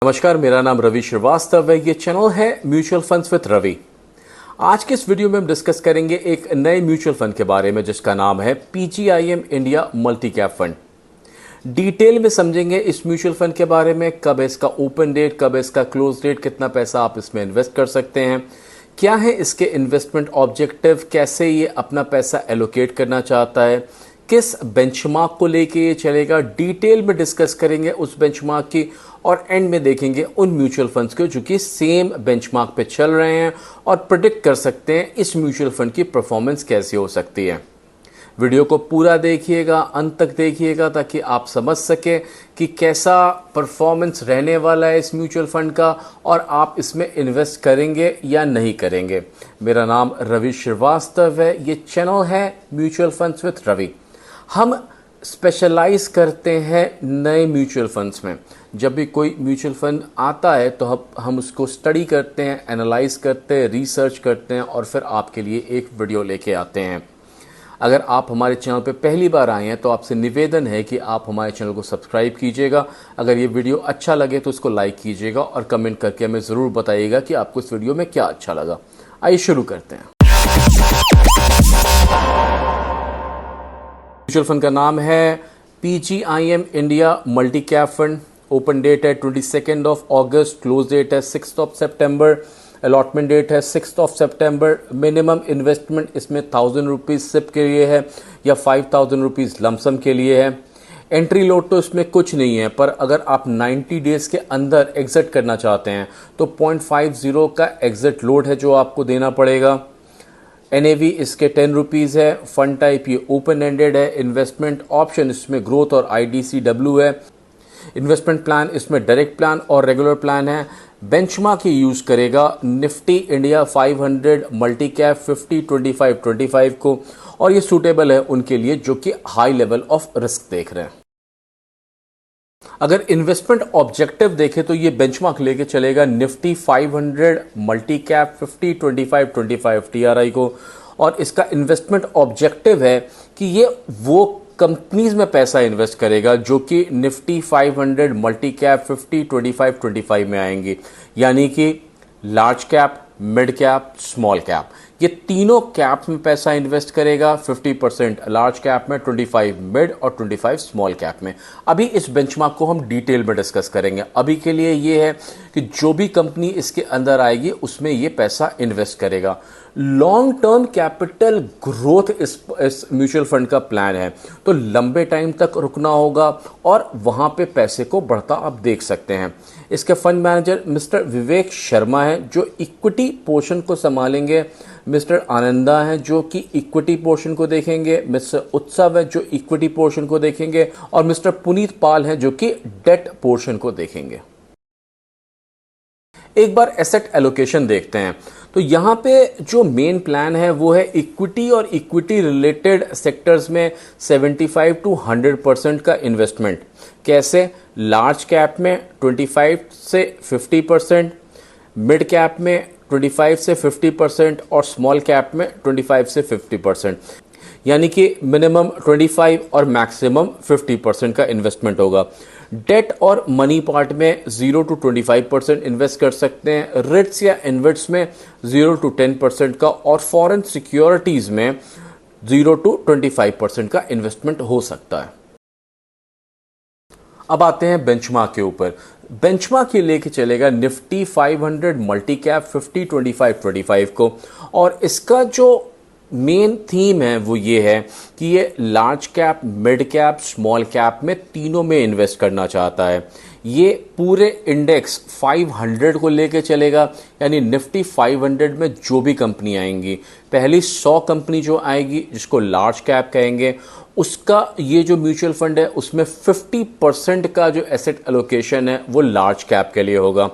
नमस्कार, मेरा नाम रवि श्रीवास्तव है। ये चैनल है म्यूचुअल फंड्स विद रवि। आज के इस वीडियो में हम डिस्कस करेंगे एक नए म्यूचुअल फंड के बारे में जिसका नाम है PGIM India multi cap fund. Detail में समझेंगे इस म्यूचुअल फंड के बारे में, कब है इसका ओपन डेट, कब है इसका क्लोज डेट, कितना पैसा आप इसमें इन्वेस्ट कर सकते हैं, क्या है इसके इन्वेस्टमेंट ऑब्जेक्टिव, कैसे ये अपना पैसा एलोकेट करना चाहता है, किस बेंचमार्क को लेके ये चलेगा। डिटेल में डिस्कस करेंगे उस बेंचमार्क की और एंड में देखेंगे उन म्यूचुअल फंड्स को जो कि सेम बेंचमार्क पे चल रहे हैं और प्रेडिक्ट कर सकते हैं इस म्यूचुअल फंड की परफॉर्मेंस कैसी हो सकती है। वीडियो को पूरा देखिएगा, अंत तक देखिएगा ताकि आप समझ सकें कि कैसा परफॉर्मेंस रहने वाला है इस म्यूचुअल फंड का और आप इसमें इन्वेस्ट करेंगे या नहीं करेंगे। मेरा नाम रवि श्रीवास्तव है। ये चैनल है म्यूचुअल फंड्स विद रवि। हम स्पेशलाइज करते हैं नए म्यूचुअल फंड्स में। जब भी कोई म्यूचुअल फंड आता है तो हम उसको स्टडी करते हैं, एनालाइज करते हैं, रिसर्च करते हैं और फिर आपके लिए एक वीडियो लेके आते हैं। अगर आप हमारे चैनल पे पहली बार आए हैं तो आपसे निवेदन है कि आप हमारे चैनल को सब्सक्राइब कीजिएगा। अगर ये वीडियो अच्छा लगे तो उसको लाइक कीजिएगा और कमेंट करके हमें ज़रूर बताइएगा कि आपको इस वीडियो में क्या अच्छा लगा। आइए शुरू करते हैं। म्यूचुअल फंड का नाम है PGIM India multi cap fund. Open date है 22 अगस्त, क्लोज डेट है 6 सितंबर, अलॉटमेंट डेट है 6 सितंबर। मिनिमम इन्वेस्टमेंट इसमें 1000 रुपीज़ सिप के लिए है या 5000 रुपीज़ लमसम के लिए है। एंट्री लोड तो इसमें कुछ नहीं है, पर अगर आप 90 डेज के अंदर एग्जिट करना चाहते हैं तो 0.50 का एग्जिट लोड है जो आपको देना पड़ेगा। एनएवी इसके 10 रुपीज़ है। फंड टाइप ये ओपन एंडेड है। इन्वेस्टमेंट ऑप्शन इसमें ग्रोथ और आईडीसीडब्ल्यू है। इन्वेस्टमेंट प्लान इसमें डायरेक्ट प्लान और रेगुलर प्लान है। बेंचमार्क ये यूज़ करेगा निफ्टी इंडिया 500 मल्टी कैप 50-25-25 को, और ये सूटेबल है उनके लिए जो कि हाई लेवल ऑफ रिस्क देख रहे हैं। अगर इन्वेस्टमेंट ऑब्जेक्टिव देखें तो ये बेंचमार्क लेके चलेगा निफ्टी 500 मल्टी कैप 50-25-25 टीआरआई को, और इसका इन्वेस्टमेंट ऑब्जेक्टिव है कि ये वो कंपनीज में पैसा इन्वेस्ट करेगा जो कि निफ्टी 500 मल्टी कैप 50-25-25 में आएंगी, यानी कि large cap, mid cap, small cap. ये तीनों कैप में पैसा इन्वेस्ट करेगा। 50% लार्ज कैप में, 25 मिड और 25 स्मॉल कैप में। अभी इस बेंचमार्क को हम डिटेल में डिस्कस करेंगे। अभी के लिए ये है कि जो भी कंपनी इसके अंदर आएगी उसमें ये पैसा इन्वेस्ट करेगा। लॉन्ग टर्म कैपिटल ग्रोथ इस म्यूचुअल फंड का प्लान है, तो लंबे टाइम तक रुकना होगा और वहां पे पैसे को बढ़ता आप देख सकते हैं। इसके fund manager mister Vivek Sharma हैं जो इक्विटी पोर्शन को संभालेंगे। मिस्टर आनंदा हैं जो कि इक्विटी पोर्शन को देखेंगे। मिस्टर उत्सव है जो इक्विटी पोर्शन को देखेंगे और मिस्टर पुनीत पाल हैं जो कि डेट पोर्शन को देखेंगे। एक बार एसेट एलोकेशन देखते हैं तो यहां पे जो मेन प्लान है वो है इक्विटी और इक्विटी रिलेटेड सेक्टर्स में 75-100% का इन्वेस्टमेंट। कैसे? लार्ज कैप में 25 से 50%, मिड कैप में 25 से 50% और स्मॉल कैप में 25 से 50%, यानी कि मिनिमम 25 और मैक्सिमम 50% का इन्वेस्टमेंट होगा। डेट और मनी पार्ट में 0 to 25% इन्वेस्ट कर सकते हैं, रिट्स या इन्वेट्स में 0 to 10% का, और फॉरेन सिक्योरिटीज में 0 to 25% का इन्वेस्टमेंट हो सकता है। अब आते हैं बेंचमार्क के ऊपर। बेंचमार्क ये लेके चलेगा निफ्टी 500 मल्टी कैप 50-25-25 को, और इसका जो मेन थीम है वो ये है कि ये large cap, mid cap, small cap में तीनों में इन्वेस्ट करना चाहता है। ये पूरे इंडेक्स 500 को लेके चलेगा, यानी निफ्टी 500 में जो भी कंपनी आएंगी, पहली 100 कंपनी जो आएगी जिसको लार्ज कैप कहेंगे, उसका ये जो म्यूचुअल फंड है उसमें 50% का जो एसेट एलोकेशन है वो लार्ज कैप के लिए होगा।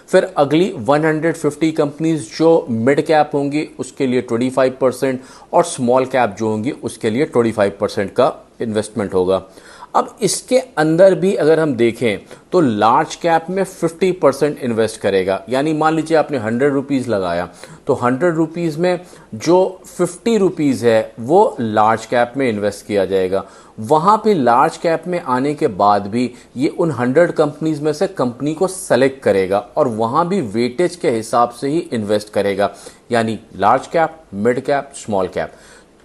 फिर अगली 150 कंपनीज जो मिड कैप होंगी उसके लिए 25% और स्मॉल कैप जो होंगी उसके लिए 25% का इन्वेस्टमेंट होगा। अब इसके अंदर भी अगर हम देखें तो लार्ज कैप में 50% इन्वेस्ट करेगा, यानी मान लीजिए आपने 100 रुपीज़ लगाया तो 100 रुपीज़ में जो 50 रुपीज़ है वो लार्ज कैप में इन्वेस्ट किया जाएगा। वहाँ पे लार्ज कैप में आने के बाद भी ये उन 100 कंपनीज में से कंपनी को सेलेक्ट करेगा और वहाँ भी वेटेज के हिसाब से ही इन्वेस्ट करेगा, यानी large cap, mid cap, small cap,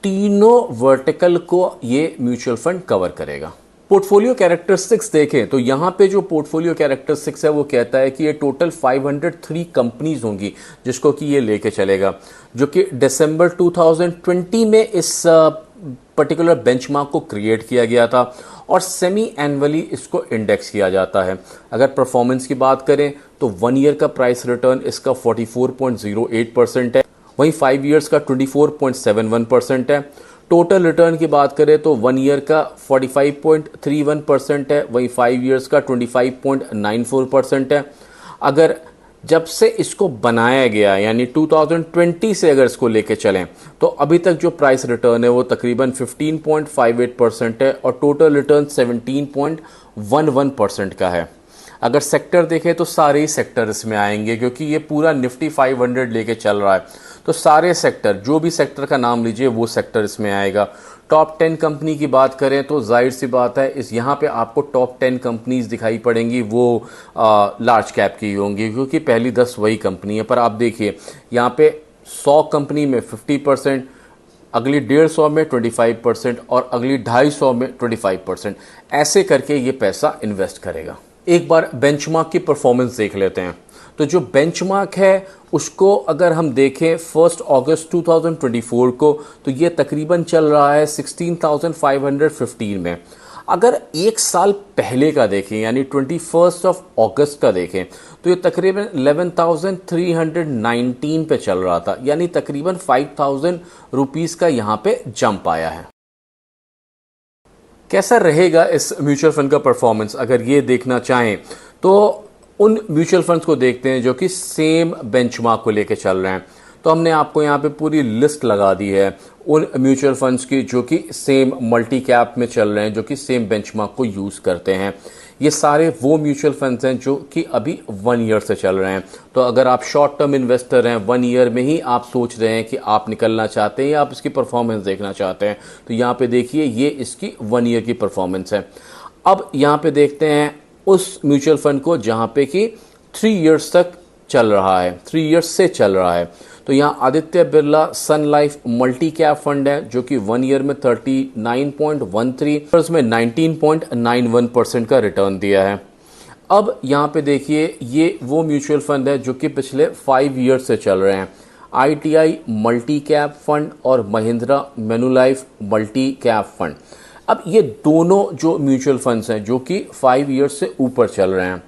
तीनों वर्टिकल को ये म्यूचुअल फंड कवर करेगा। पोर्टफोलियो कैरेक्टरिस्टिक्स देखें तो यहाँ पे जो पोर्टफोलियो कैरेक्टरिस्टिक्स है वो कहता है कि ये टोटल 503 कंपनीज होंगी जिसको कि ये लेके चलेगा, जो कि दिसंबर 2020 में इस पर्टिकुलर बेंचमार्क को क्रिएट किया गया था और सेमी एनुअली इसको इंडेक्स किया जाता है। अगर परफॉर्मेंस की बात करें तो 1 ईयर का प्राइस रिटर्न इसका 44.08% है, वहीं 5 ईयर्स का 24.71% है। टोटल रिटर्न की बात करें तो 1 ईयर का 45.31% है, वहीं 5 ईयर्स का 25.94% है। अगर जब से इसको बनाया गया यानी 2020 से अगर इसको लेके चलें तो अभी तक जो प्राइस रिटर्न है वो तकरीबन 15.58% है और टोटल रिटर्न 17.11% का है। अगर सेक्टर देखें तो सारे ही सेक्टर इसमें आएंगे क्योंकि ये पूरा निफ्टी 500 लेके चल रहा है, तो सारे सेक्टर, जो भी सेक्टर का नाम लीजिए वो सेक्टर इसमें आएगा। टॉप 10 कंपनी की बात करें तो जाहिर सी बात है इस यहाँ पे आपको टॉप 10 कंपनीज दिखाई पड़ेंगी, वो लार्ज कैप की होंगी क्योंकि पहली 10 वही कंपनी है। पर आप देखिए यहाँ पे 100 कंपनी में 50%, अगली 150 में 25% और अगली 250 में 25%, ऐसे करके ये पैसा इन्वेस्ट करेगा। एक बार बेंचमार्क की परफॉर्मेंस देख लेते हैं। तो जो बेंचमार्क है उसको अगर हम देखें 1 अगस्त 2024 को तो ये तकरीबन चल रहा है 16,515 में। अगर एक साल पहले का देखें यानी 21 अगस्त का देखें तो ये तकरीबन 11,319 पे चल रहा था, यानी तकरीबन 5,000 रुपीज़ का यहाँ पे जंप आया है। कैसा रहेगा इस म्यूचुअल फंड का परफॉर्मेंस अगर ये देखना चाहें तो उन म्यूचुअल फंड्स को देखते हैं जो कि सेम बेंचमार्क को लेके चल रहे हैं। तो हमने आपको यहाँ पे पूरी लिस्ट लगा दी है उन म्यूचुअल फंड्स की जो कि सेम मल्टी कैप में चल रहे हैं, जो कि सेम बेंचमार्क को यूज़ करते हैं। ये सारे वो म्यूचुअल फंड्स हैं जो कि अभी 1 ईयर से चल रहे हैं। तो अगर आप शॉर्ट टर्म इन्वेस्टर हैं, 1 ईयर में ही आप सोच रहे हैं कि आप निकलना चाहते हैं या आप इसकी परफॉर्मेंस देखना चाहते हैं, तो यहाँ पे देखिए ये इसकी 1 ईयर की परफॉर्मेंस है। अब यहाँ पे देखते हैं उस म्यूचुअल फंड को जहाँ पे कि 3 ईयर्स तक चल रहा है, 3 ईयर्स से चल रहा है। तो यहाँ आदित्य बिरला सन लाइफ मल्टी कैप फंड है जो कि 1 ईयर में 39.13 में 19.91% का रिटर्न दिया है। अब यहाँ पे देखिए ये वो म्यूचुअल फंड है जो कि पिछले 5 ईयर से चल रहे हैं, ITI मल्टी कैप फंड और महिंद्रा मेनुलाइफ मल्टी कैप फंड। अब ये दोनों जो म्यूचुअल फंड्स हैं जो कि 5 ईयर्स से ऊपर चल रहे हैं।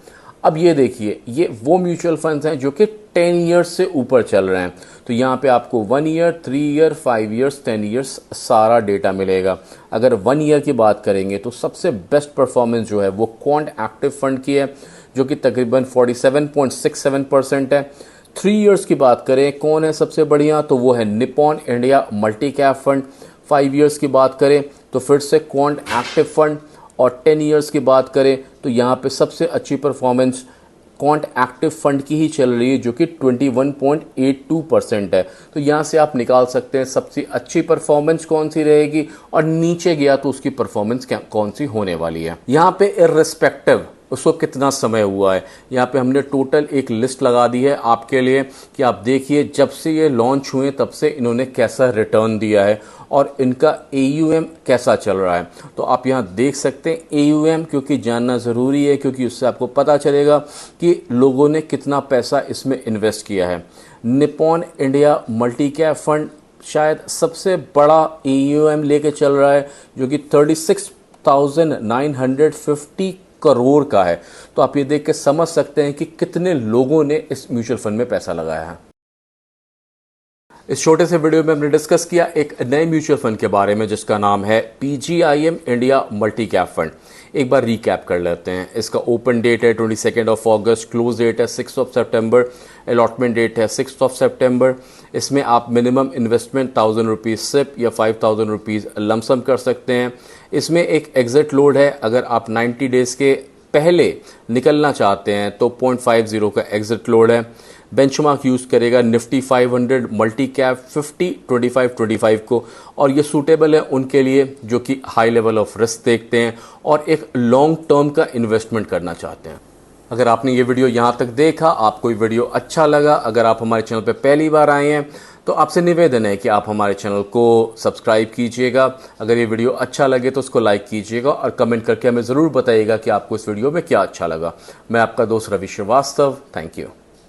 अब ये देखिए ये वो म्यूचुअल फंड्स हैं जो कि 10 ईयर्स से ऊपर चल रहे हैं। तो यहाँ पे आपको 1 ईयर, 3 ईयर, 5 ईयर्स, 10 ईयर्स सारा डेटा मिलेगा। अगर 1 ईयर की बात करेंगे तो सबसे बेस्ट परफॉर्मेंस जो है वो क्वांट एक्टिव फंड की है जो कि तकरीबन 47.67% है। 3 ईयर्स की बात करें कौन है सबसे बढ़िया, तो वो है Nippon India multi cap fund. 5 years की बात करें तो फिर से क्वांट एक्टिव फंड, और 10 ईयर्स की बात करें तो यहाँ पे सबसे अच्छी परफॉर्मेंस क्वांट एक्टिव फंड की ही चल रही है जो कि 21.82% है। तो यहाँ से आप निकाल सकते हैं सबसे अच्छी परफॉर्मेंस कौन सी रहेगी और नीचे गया तो उसकी परफॉर्मेंस कौन सी होने वाली है। यहाँ पे इर्रिस्पेक्टिव उसको कितना समय हुआ है, यहाँ पे हमने टोटल एक लिस्ट लगा दी है आपके लिए कि आप देखिए जब से ये लॉन्च हुए तब से इन्होंने कैसा रिटर्न दिया है और इनका AUM कैसा चल रहा है। तो आप यहाँ देख सकते हैं AUM, क्योंकि जानना ज़रूरी है क्योंकि उससे आपको पता चलेगा कि लोगों ने कितना पैसा इसमें इन्वेस्ट किया है। Nippon India multi cap fund शायद सबसे बड़ा AUM लेके चल रहा है जो कि 36,950 करोड़ का है। तो आप ये देख के समझ सकते हैं कि कितने लोगों ने इस म्यूचुअल फंड में पैसा लगाया है। इस छोटे से वीडियो में हमने डिस्कस किया एक नए म्यूचुअल फंड के बारे में जिसका नाम है PGIM India multi cap fund. एक बार रिकैप कर लेते हैं। इसका ओपन डेट है 22 अगस्त, क्लोज डेट है 6 सितंबर, अलॉटमेंट डेट है 6 सितंबर। इसमें आप मिनिमम इन्वेस्टमेंट 1,000 रुपीज़ सिप या 5,000 रुपीज़ लमसम कर सकते हैं। इसमें एक एग्जिट लोड है, अगर आप 90 डेज के पहले निकलना चाहते हैं तो 0.50 का एग्जिट लोड है। बेंचमार्क यूज़ करेगा निफ्टी 500 मल्टी कैप 50 25 25 को, और ये सूटेबल है उनके लिए जो कि हाई लेवल ऑफ रिस्क देखते हैं और एक लॉन्ग टर्म का इन्वेस्टमेंट करना चाहते हैं। अगर आपने ये वीडियो यहाँ तक देखा, आपको ये वीडियो अच्छा लगा, अगर आप हमारे चैनल पर पहली बार आए हैं तो आपसे निवेदन है कि आप हमारे चैनल को सब्सक्राइब कीजिएगा। अगर ये वीडियो अच्छा लगे तो उसको लाइक कीजिएगा और कमेंट करके हमें ज़रूर बताइएगा कि आपको इस वीडियो में क्या अच्छा लगा। मैं आपका दोस्त रवि श्रीवास्तव, थैंक यू।